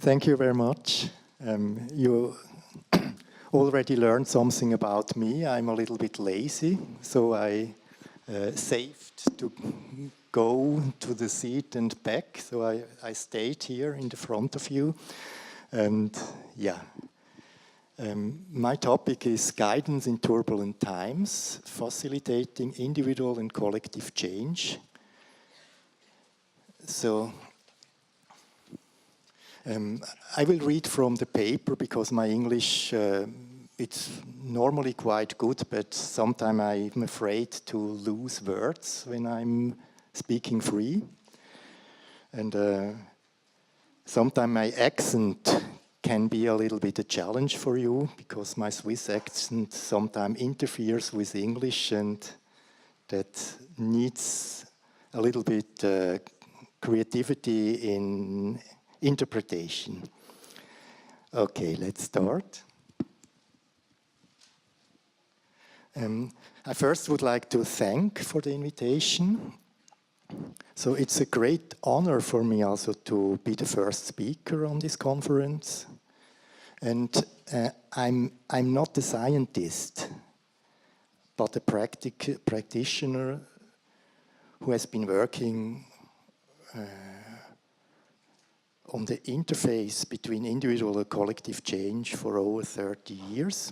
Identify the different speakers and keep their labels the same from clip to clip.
Speaker 1: Thank you very much. You already learned something about me. I'm a little bit lazy, so I saved to go to the seat and back. So I stayed here in the front of you. And yeah, my topic is guidance in turbulent times, facilitating individual and collective change. So I will read from the paper because my English, it's normally quite good, but sometimes I'm afraid to lose words when I'm speaking free. And sometimes my accent can be a little bit a challenge for you because my Swiss accent sometimes interferes with English, and that needs a little bit creativity in interpretation. Okay, let's start. I first would like to thank for the invitation. So it's a great honor for me also to be the first speaker on this conference. And I'm not a scientist, but a practitioner who has been working on the interface between individual and collective change for over 30 years.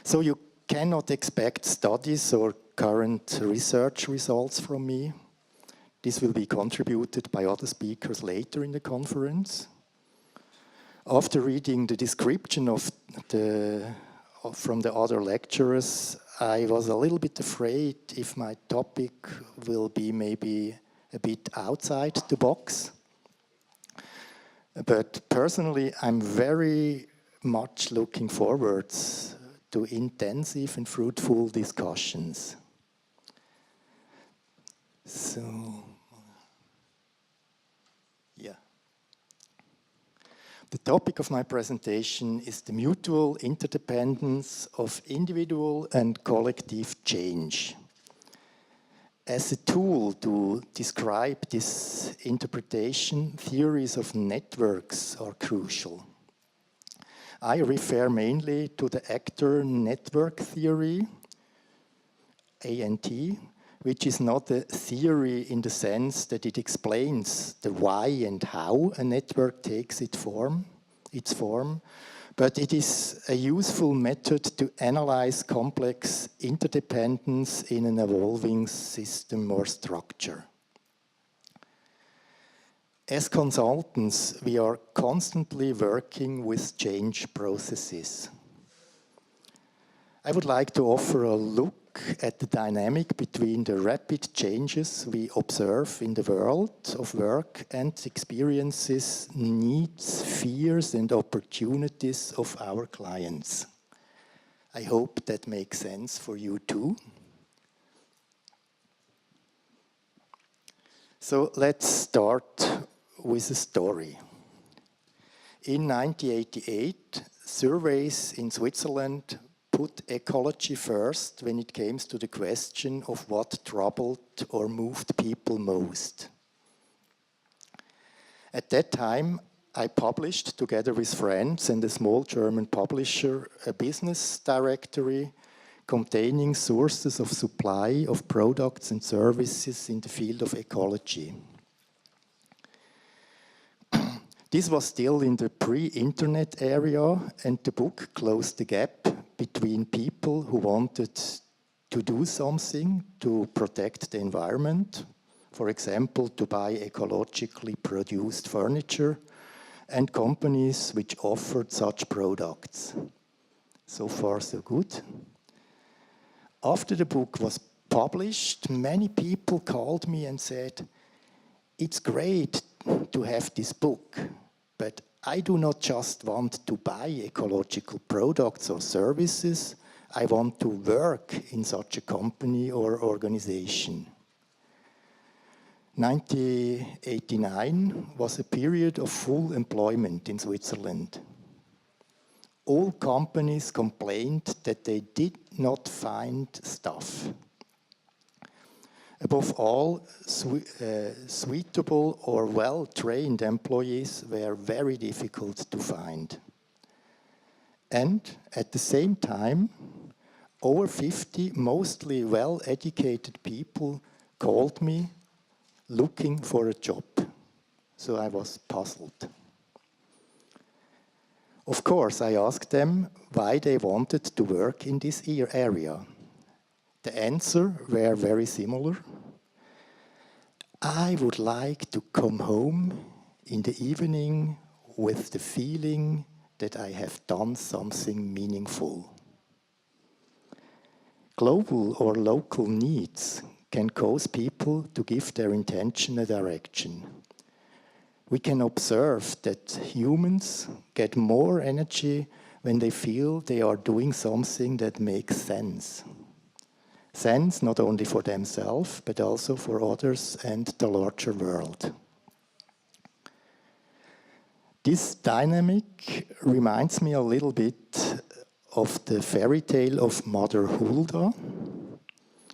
Speaker 1: So you cannot expect studies or current research results from me. This will be contributed by other speakers later in the conference. After reading the description from the other lecturers, I was a little bit afraid if my topic will be maybe a bit outside the box. But personally, I'm very much looking forward to intensive and fruitful discussions. So, yeah. The topic of my presentation is the mutual interdependence of individual and collective change. As a tool to describe this interpretation, theories of networks are crucial. I refer mainly to the actor network theory, ANT, which is not a theory in the sense that it explains the why and how a network takes its form, but it is a useful method to analyze complex interdependence in an evolving system or structure. As consultants, we are constantly working with change processes. I would like to offer a look at the dynamic between the rapid changes we observe in the world of work and experiences, needs, fears, and opportunities of our clients. I hope that makes sense for you too. So let's start with a story. In 1988, surveys in Switzerland put ecology first when it came to the question of what troubled or moved people most. At that time, I published, together with friends and a small German publisher, a business directory containing sources of supply of products and services in the field of ecology. This was still in the pre-internet area, and the book closed the gap between people who wanted to do something to protect the environment, for example, to buy ecologically produced furniture, and companies which offered such products. So far, so good. After the book was published, many people called me and said, "It's great to have this book, but I do not just want to buy ecological products or services, I want to work in such a company or organization." 1989 was a period of full employment in Switzerland. All companies complained that they did not find staff. Above all, suitable or well-trained employees were very difficult to find. And at the same time, over 50 mostly well-educated people called me looking for a job. So I was puzzled. Of course, I asked them why they wanted to work in this area. The answer were very similar. I would like to come home in the evening with the feeling that I have done something meaningful. Global or local needs can cause people to give their intention a direction. We can observe that humans get more energy when they feel they are doing something that makes sense. Sense not only for themselves, but also for others and the larger world. This dynamic reminds me a little bit of the fairy tale of Mother Hulda.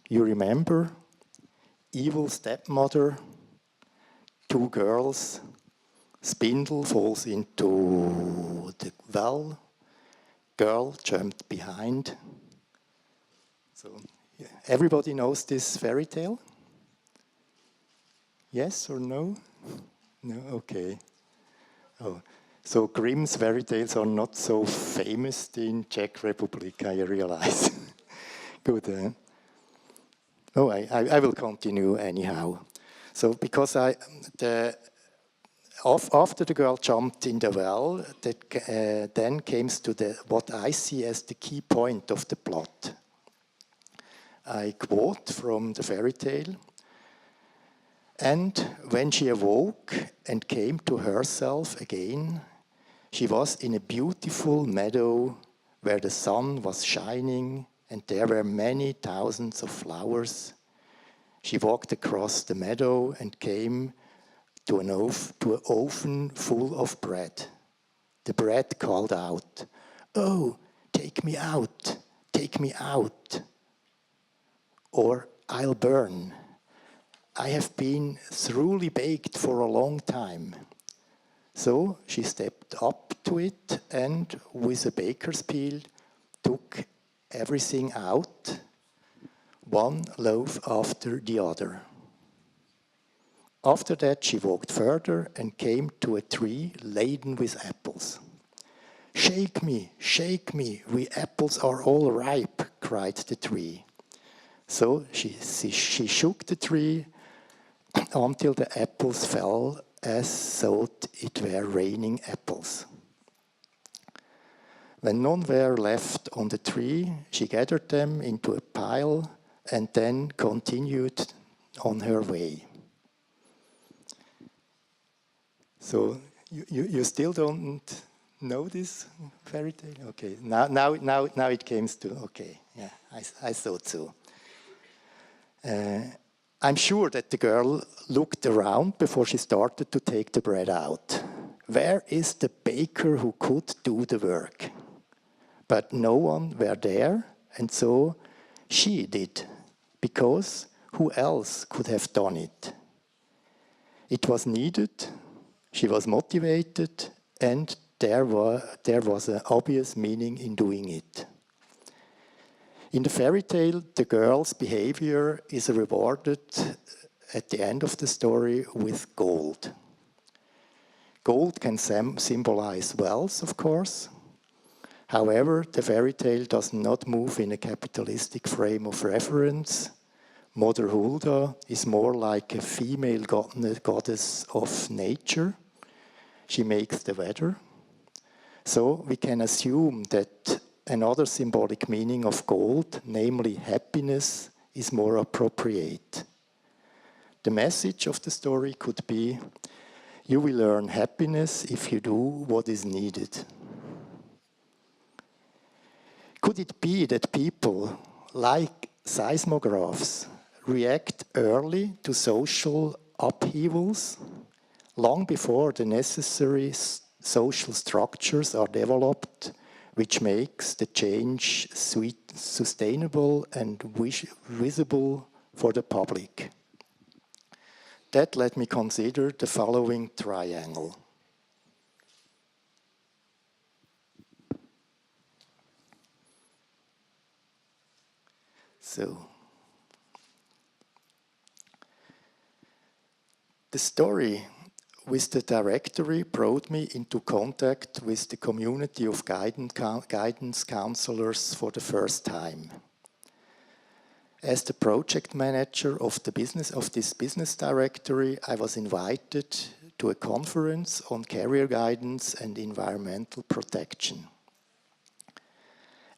Speaker 1: You remember? Evil stepmother, two girls, spindle falls into the well, girl jumped behind. So everybody knows this fairy tale? Yes or no? No, okay. Oh, so Grimm's fairy tales are not so famous in Czech Republic, I realize. Good. Oh, I will continue anyhow. So because after the girl jumped in the well, that then comes to what I see as the key point of the plot. I quote from the fairy tale. And when she awoke and came to herself again, she was in a beautiful meadow where the sun was shining and there were many thousands of flowers. She walked across the meadow and came to an oven full of bread. The bread called out, "Oh, take me out, take me out, or I'll burn. I have been thoroughly baked for a long time." So she stepped up to it and with a baker's peel took everything out, one loaf after the other. After that she walked further and came to a tree laden with apples. shake me, we apples are all ripe," cried the tree. So she shook the tree until the apples fell as though it were raining apples. When none were left on the tree, she gathered them into a pile and then continued on her way. So you still don't know this fairy tale? Okay, now it comes to, okay, yeah, I thought so. I'm sure that the girl looked around before she started to take the bread out. Where is the baker who could do the work? But no one were there, and so she did, because who else could have done it? It was needed, she was motivated, and there was an obvious meaning in doing it. In the fairy tale, the girl's behavior is rewarded at the end of the story with gold. Gold can symbolize wealth, of course. However, the fairy tale does not move in a capitalistic frame of reference. Mother Hulda is more like a female goddess of nature. She makes the weather. So we can assume that another symbolic meaning of gold, namely happiness, is more appropriate. The message of the story could be, you will earn happiness if you do what is needed. Could it be that people, like seismographs, react early to social upheavals, long before the necessary social structures are developed, which makes the change sustainable and visible for the public? That let me consider the following triangle. So, the story with the directory brought me into contact with the community of guidance counselors for the first time. As the project manager of this business directory, I was invited to a conference on career guidance and environmental protection.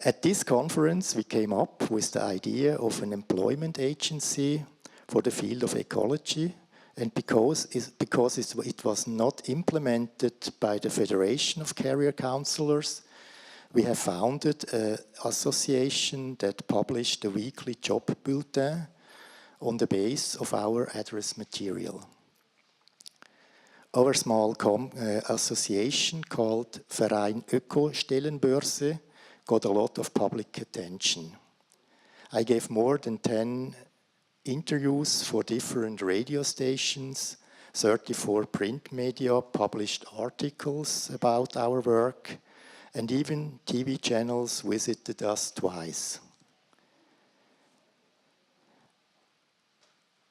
Speaker 1: At this conference, we came up with the idea of an employment agency for the field of ecology, and because it was not implemented by the Federation of Career Counselors, we have founded an association that published a weekly job bulletin on the base of our address material. Our small association called Verein Öko-Stellenbörse got a lot of public attention. I gave more than 10 interviews for different radio stations, 34 print media published articles about our work, and even TV channels visited us twice.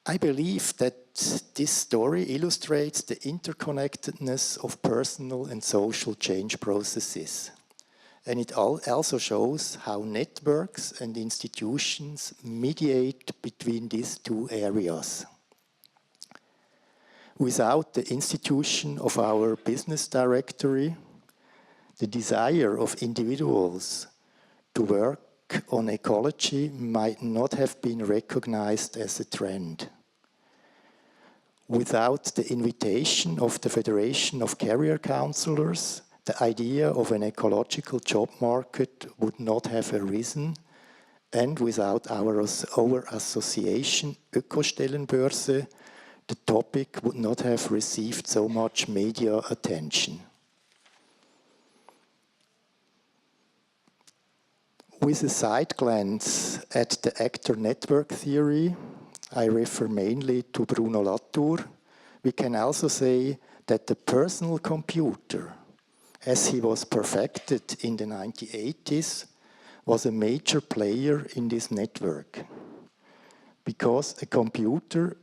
Speaker 1: I believe that this story illustrates the interconnectedness of personal and social change processes. And it also shows how networks and institutions mediate between these two areas. Without the institution of our business directory, the desire of individuals to work on ecology might not have been recognized as a trend. Without the invitation of the Federation of Career Counselors, the idea of an ecological job market would not have arisen, and without our association Öko-Stellenbörse, the topic would not have received so much media attention. With a side glance at the actor network theory, I refer mainly to Bruno Latour, we can also say that the personal computer, as he was perfected in the 1980s, was a major player in this network. Because a computer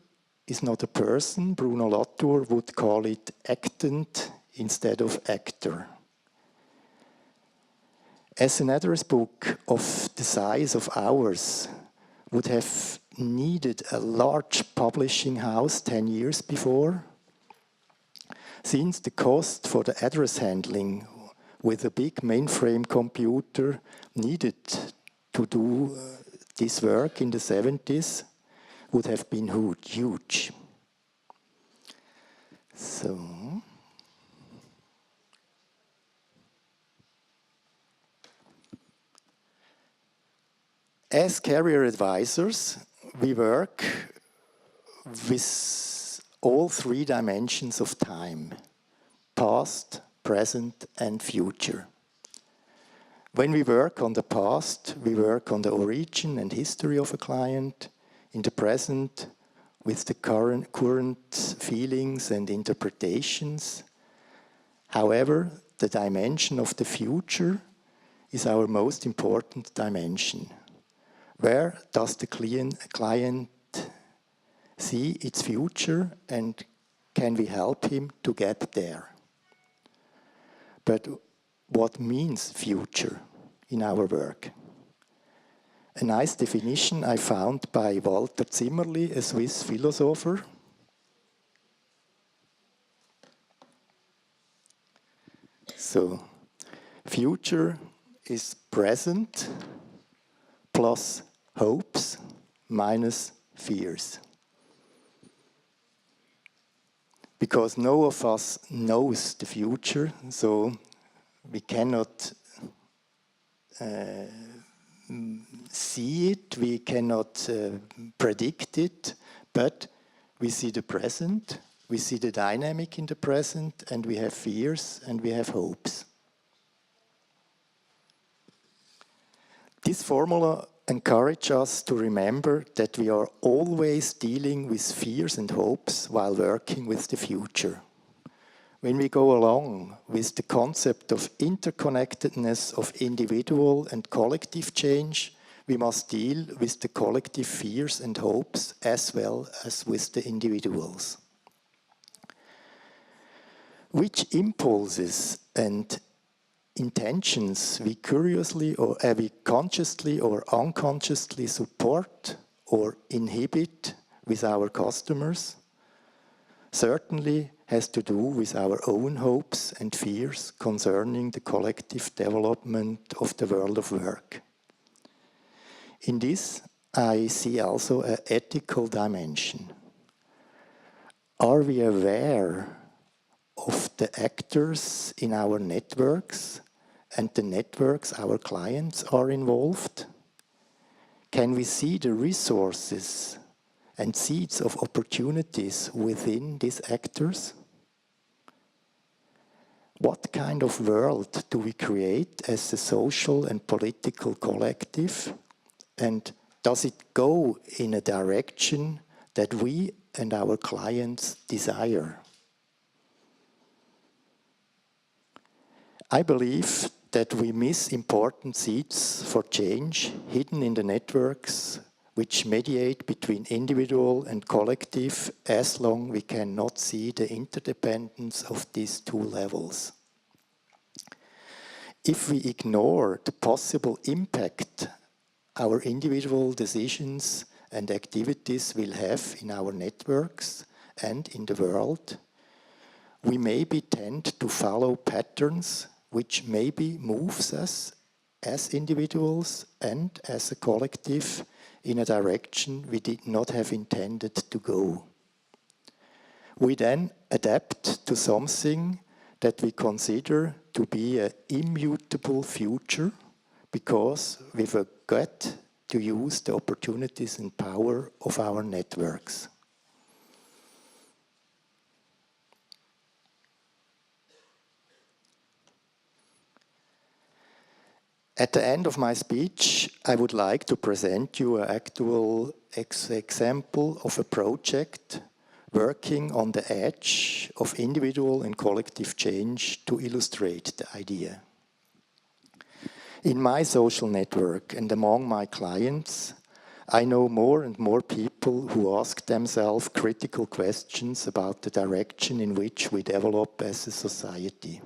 Speaker 1: is not a person, Bruno Latour would call it actant instead of actor. As an address book of the size of ours would have needed a large publishing house 10 years before, since the cost for the address handling with a big mainframe computer needed to do this work in the 70s would have been huge. So, as career advisors, we work with all three dimensions of time: past, present, and future. When we work on the past, we work on the origin and history of a client. In the present, with the current feelings and interpretations. However, the dimension of the future is our most important dimension. Where does the client see its future, and can we help him to get there? But what means future in our work? A nice definition I found by Walter Zimmerli, a Swiss philosopher. So, future is present plus hopes minus fears. Because no of us knows the future, so we cannot see it, we cannot predict it, but we see the present, we see the dynamic in the present, and we have fears and we have hopes. This formula encourage us to remember that we are always dealing with fears and hopes while working with the future. When we go along with the concept of interconnectedness of individual and collective change, we must deal with the collective fears and hopes as well as with the individuals. Which impulses and intentions we curiously or we consciously or unconsciously support or inhibit with our customers certainly has to do with our own hopes and fears concerning the collective development of the world of work. In this, I see also an ethical dimension. Are we aware of the actors in our networks and the networks our clients are involved? Can we see the resources and seeds of opportunities within these actors? What kind of world do we create as a social and political collective? And does it go in a direction that we and our clients desire? I believe that we miss important seeds for change hidden in the networks which mediate between individual and collective as long we cannot see the interdependence of these two levels. If we ignore the possible impact our individual decisions and activities will have in our networks and in the world, we maybe tend to follow patterns which maybe moves us as individuals and as a collective in a direction we did not have intended to go. We then adapt to something that we consider to be an immutable future because we forgot to use the opportunities and power of our networks. At the end of my speech, I would like to present you an actual example of a project working on the edge of individual and collective change to illustrate the idea. In my social network and among my clients, I know more and more people who ask themselves critical questions about the direction in which we develop as a society.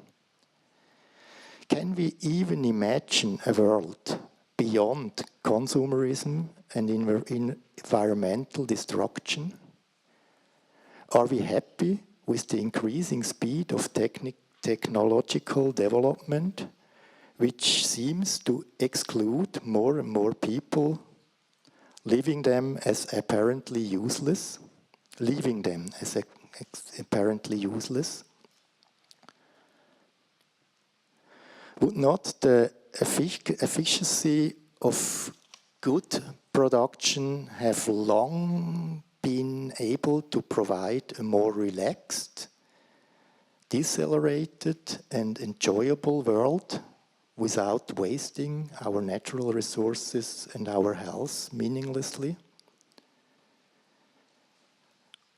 Speaker 1: Can we even imagine a world beyond consumerism and environmental destruction? Are we happy with the increasing speed of technological development, which seems to exclude more and more people, leaving them as apparently useless? Would not the efficiency of good production have long been able to provide a more relaxed, decelerated and enjoyable world without wasting our natural resources and our health meaninglessly?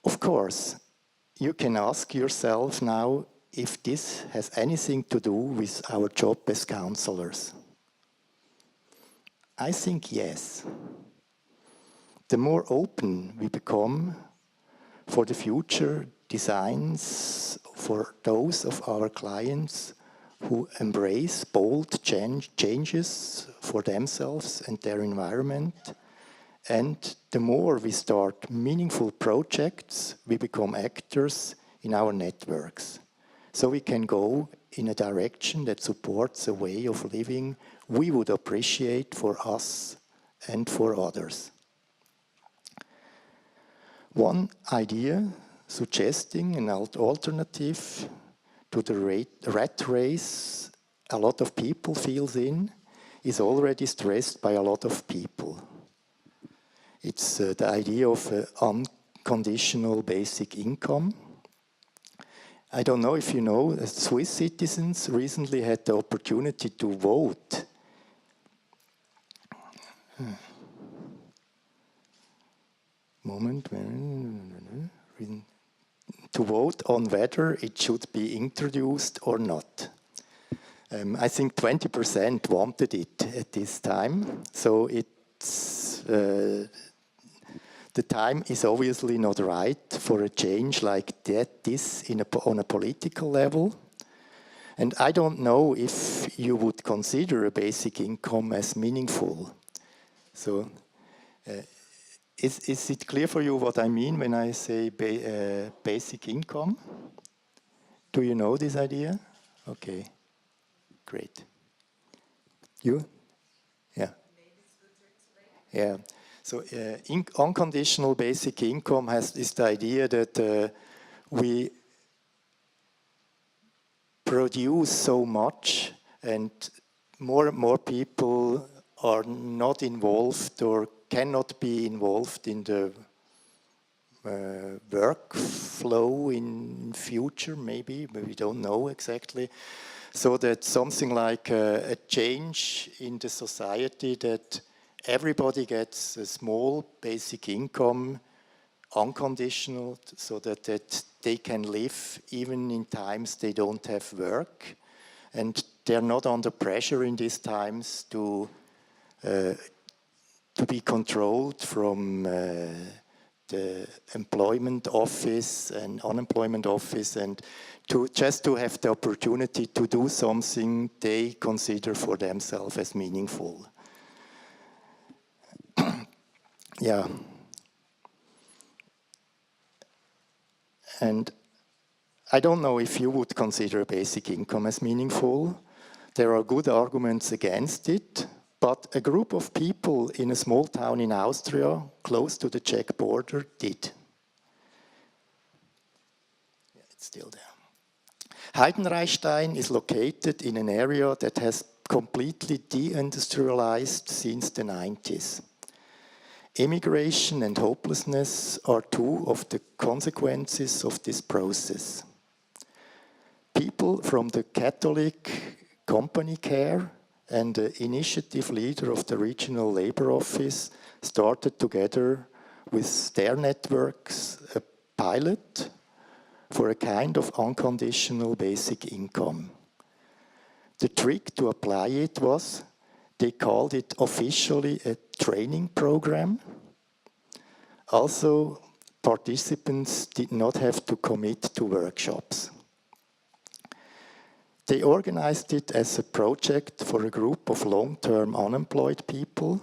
Speaker 1: Of course, you can ask yourself now if this has anything to do with our job as counselors. I think yes. The more open we become for the future designs for those of our clients who embrace bold changes for themselves and their environment, and the more we start meaningful projects, we become actors in our networks. So we can go in a direction that supports a way of living we would appreciate for us and for others. One idea suggesting an alternative to the rat race a lot of people feels in is already stressed by a lot of people. It's the idea of unconditional basic income. I don't know if you know, Swiss citizens recently had the opportunity to vote. moment, to vote on whether it should be introduced or not. I think 20% wanted it at this time, so it's the time is obviously not right for a change like this on a political level. And I don't know if you would consider a basic income as meaningful. So, is it clear for you what I mean when I say basic income? Do you know this idea? Okay. Great. You? Yeah. Yeah. So unconditional basic income is the idea that we produce so much and more people are not involved or cannot be involved in the workflow in future, maybe, but we don't know exactly. So that something like a change in the society that everybody gets a small basic income, unconditional, so that they can live even in times they don't have work. And they're not under pressure in these times to be controlled from the employment office and unemployment office, and just to have the opportunity to do something they consider for themselves as meaningful. Yeah. And I don't know if you would consider basic income as meaningful. There are good arguments against it, but a group of people in a small town in Austria, close to the Czech border, did. Yeah, it's still there. Heidenreichstein is located in an area that has completely deindustrialized since the 90s. Immigration and hopelessness are two of the consequences of this process. People from the Catholic Company Care and the initiative leader of the regional labor office started together with their networks a pilot for a kind of unconditional basic income. The trick to apply it was they called it officially a training program. Also, participants did not have to commit to workshops. They organized it as a project for a group of long-term unemployed people.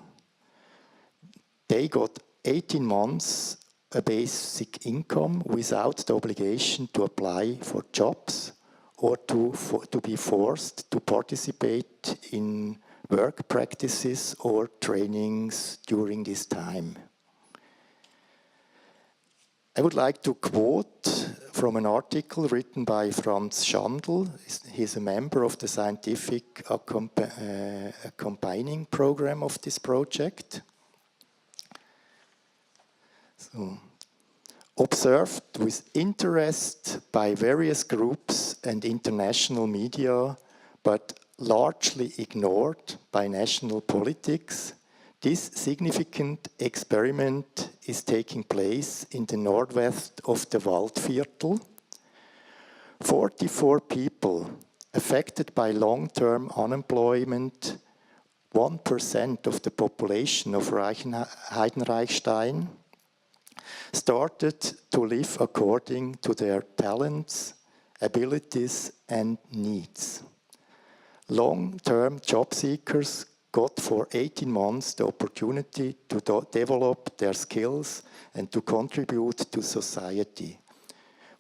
Speaker 1: They got 18 months a basic income without the obligation to apply for jobs or to be forced to participate in work practices or trainings during this time. I would like to quote from an article written by Franz Schandl. He's a member of the scientific accompanying program of this project. So, observed with interest by various groups and international media, but largely ignored by national politics, this significant experiment is taking place in the northwest of the Waldviertel. 44 people affected by long-term unemployment, 1% of the population of Heidenreichstein, started to live according to their talents, abilities, and needs. Long-term job seekers got for 18 months the opportunity to develop their skills and to contribute to society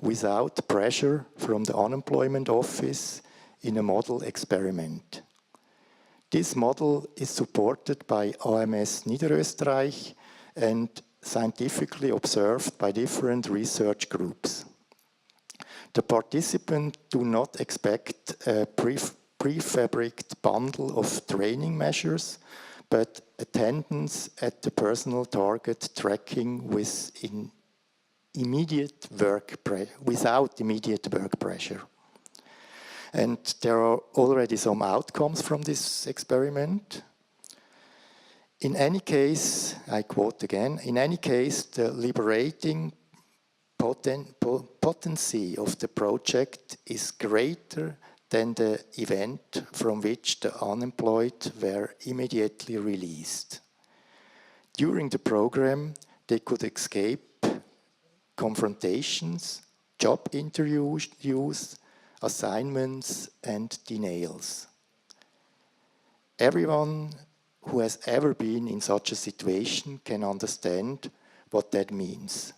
Speaker 1: without pressure from the unemployment office in a model experiment. This model is supported by AMS Niederösterreich and scientifically observed by different research groups. The participants do not expect a prefabricated bundle of training measures, but attendance at the personal target tracking without immediate work pressure. And there are already some outcomes from this experiment. In any case, I quote again, in any case, the liberating potency of the project is greater than the event from which the unemployed were immediately released. During the program, they could escape confrontations, job interviews, assignments, and denials. Everyone who has ever been in such a situation can understand what that means.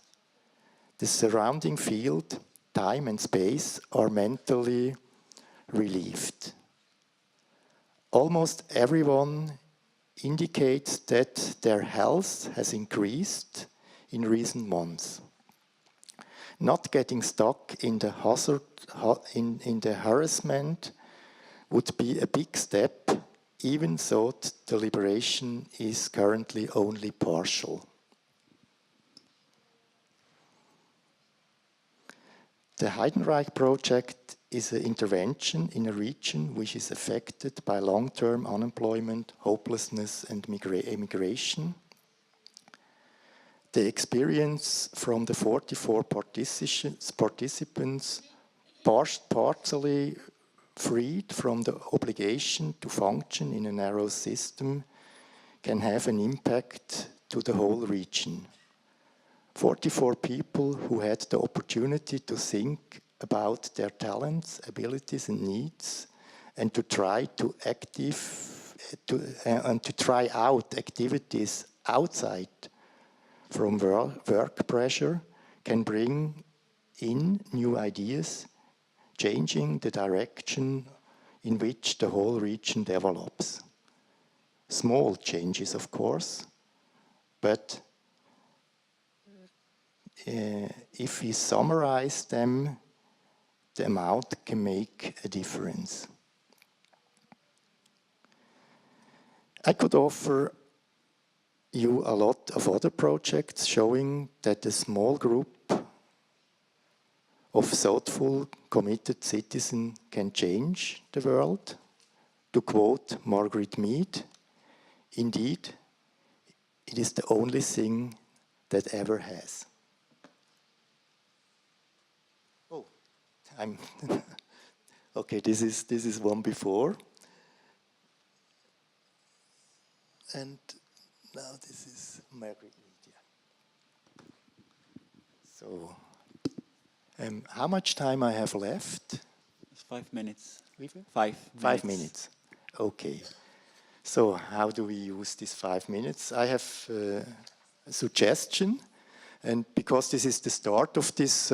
Speaker 1: The surrounding field, time and space are mentally relieved. Almost everyone indicates that their health has increased in recent months. Not getting stuck in the harassment would be a big step, even though the liberation is currently only partial. The Heidenreich project is an intervention in a region which is affected by long-term unemployment, hopelessness, and immigration. The experience from the 44 participants partially freed from the obligation to function in a narrow system can have an impact to the whole region. 44 people who had the opportunity to think about their talents, abilities and needs and to try out activities outside from work pressure can bring in new ideas, changing the direction in which the whole region develops. Small changes, of course, but if we summarize them, the amount can make a difference. I could offer you a lot of other projects showing that a small group of thoughtful, committed citizens can change the world. To quote Margaret Mead, indeed, it is the only thing that ever has. Oh, I'm okay. This is one before, and now this is Margaret Mead. So, how much time I have left?
Speaker 2: It's 5 minutes.
Speaker 1: 5 minutes. Okay. So how do we use these 5 minutes? I have a suggestion, and because this is the start of this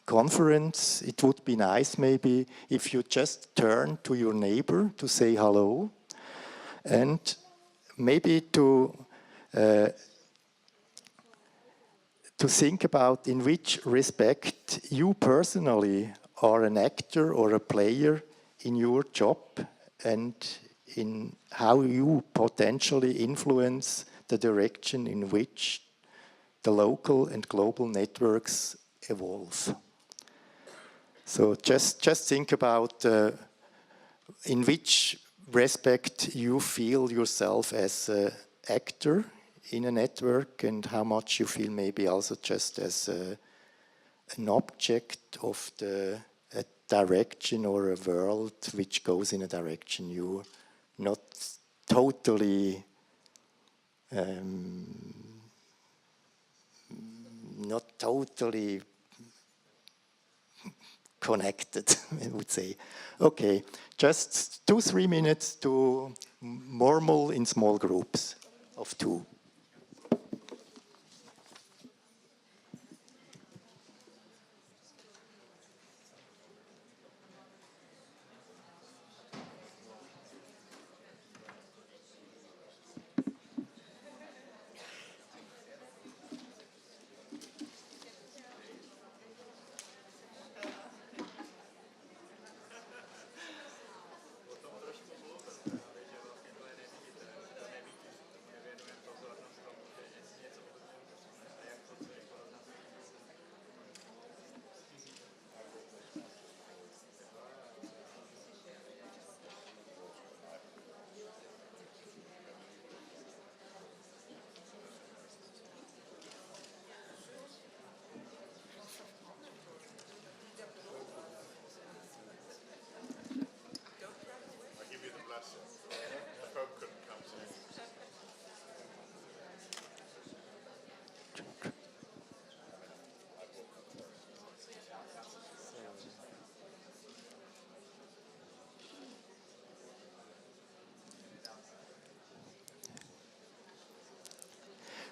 Speaker 1: conference, it would be nice maybe if you just turn to your neighbor to say hello, and maybe to think about in which respect you personally are an actor or a player in your job and in how you potentially influence the direction in which the local and global networks evolve. So just think about in which respect you feel yourself as an actor in a network and how much you feel maybe also just as an object of a direction or a world which goes in a direction you're not totally connected, I would say. Okay, just 2-3 minutes to murmur in small groups of 2.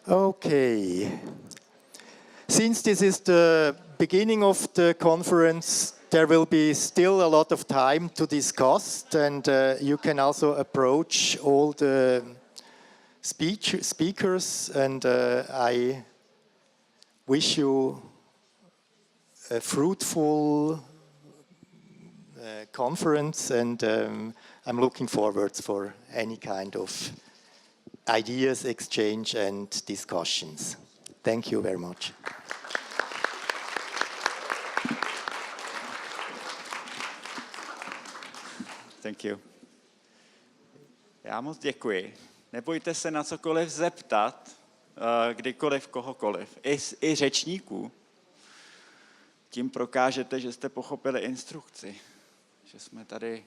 Speaker 1: Okay. Since this is the beginning of the conference, there will be still a lot of time to discuss, and you can also approach all the speakers, and I wish you a fruitful conference, and I'm looking forward for any kind of ideas exchange and discussions. Thank you very much.
Speaker 2: Thank you. Já moc děkuji. Nebojte se na cokoliv zeptat, kdykoliv, kohokoliv. I řečníků. Tím prokážete, že jste pochopili instrukci. Že jsme tady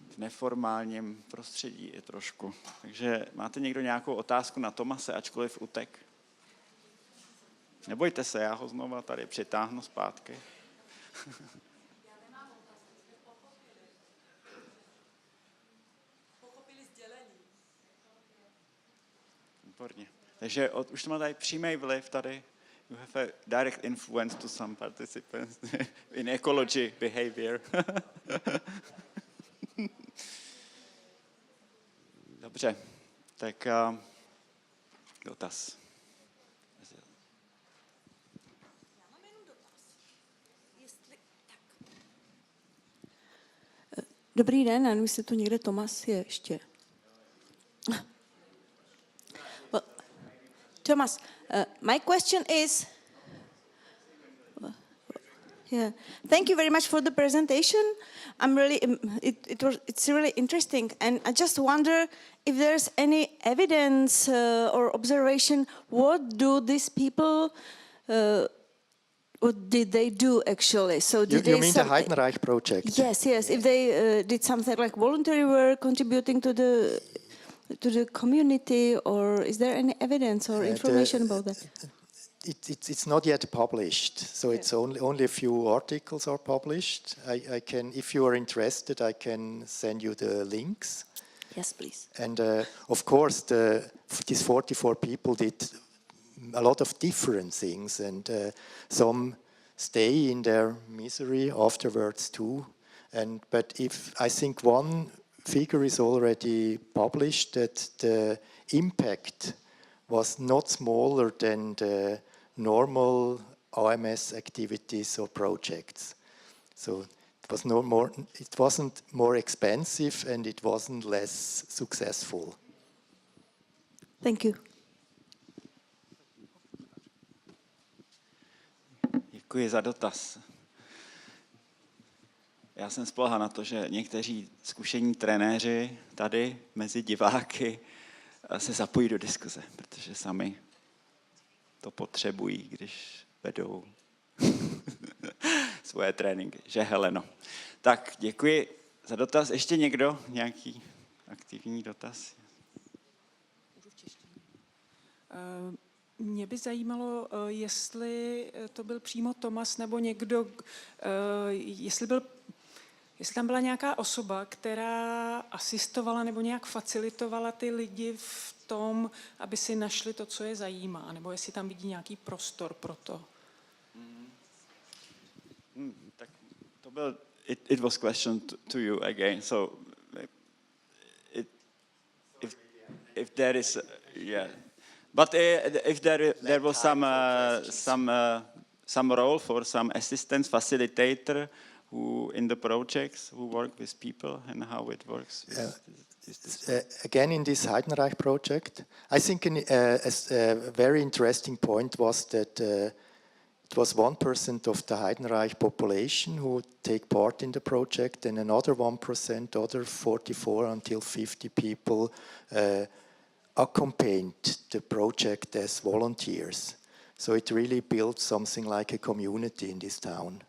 Speaker 2: v neformálním prostředí i trošku. Takže máte někdo nějakou otázku na Tomase, ačkoliv utek? Nebojte se, já ho znova tady přitáhnu zpátky. Výborně. Takže už to má tady přímý vliv tady. You have a direct influence to some participants in ecology behavior. Dobře, tak dotaz.
Speaker 3: Já mám jenom dotaz. Dobrý den, nevím, jestli tu někde Tomas je ještě. Well, Thomas, my question is, thank you very much for the presentation. I'm really, it's really interesting, and I just wonder if there's any evidence or observation. What do these people? What did they do actually? So did
Speaker 1: you mean the Heidenreich project?
Speaker 3: Yes. If they did something like voluntary work, contributing to the community, or is there any evidence or information about that?
Speaker 1: It's not yet published, so it's only a few articles are published. I can, if you are interested, I can send you the links.
Speaker 3: Yes, please.
Speaker 1: And of course, these 44 people did a lot of different things, and some stay in their misery afterwards too. But if I think one figure is already published, that the impact was not smaller than the normal OMS activities or projects. So it wasn't more expensive, and it wasn't less successful.
Speaker 3: Thank you.
Speaker 2: Děkuji za dotaz. Já jsem spoléhal na to, že někteří zkušení trenéři tady mezi diváky se zapojí do diskuze, protože sami to potřebují, když vedou svoje tréninky. Že Heleno. Tak děkuji za dotaz. Ještě někdo? Nějaký aktivní dotaz?
Speaker 4: Mě by zajímalo, jestli to byl přímo Tomas nebo někdo, jestli tam byla nějaká osoba, která asistovala nebo nějak facilitovala ty lidi v tom, aby si našli to, co je zajímá, nebo jestli tam vidí nějaký prostor pro to.
Speaker 2: Tak to byl, it was question to you again, so if there is, yeah. But if there was some role for some assistance facilitator who in the projects who work with people and how it works.
Speaker 1: Again, in this Heidenreich project, I think a very interesting point was that it was 1% of the Heidenreich population who take part in the project, and another 1%, other 44 until 50 people accompanied the project as volunteers. So it really built something like a community in this town.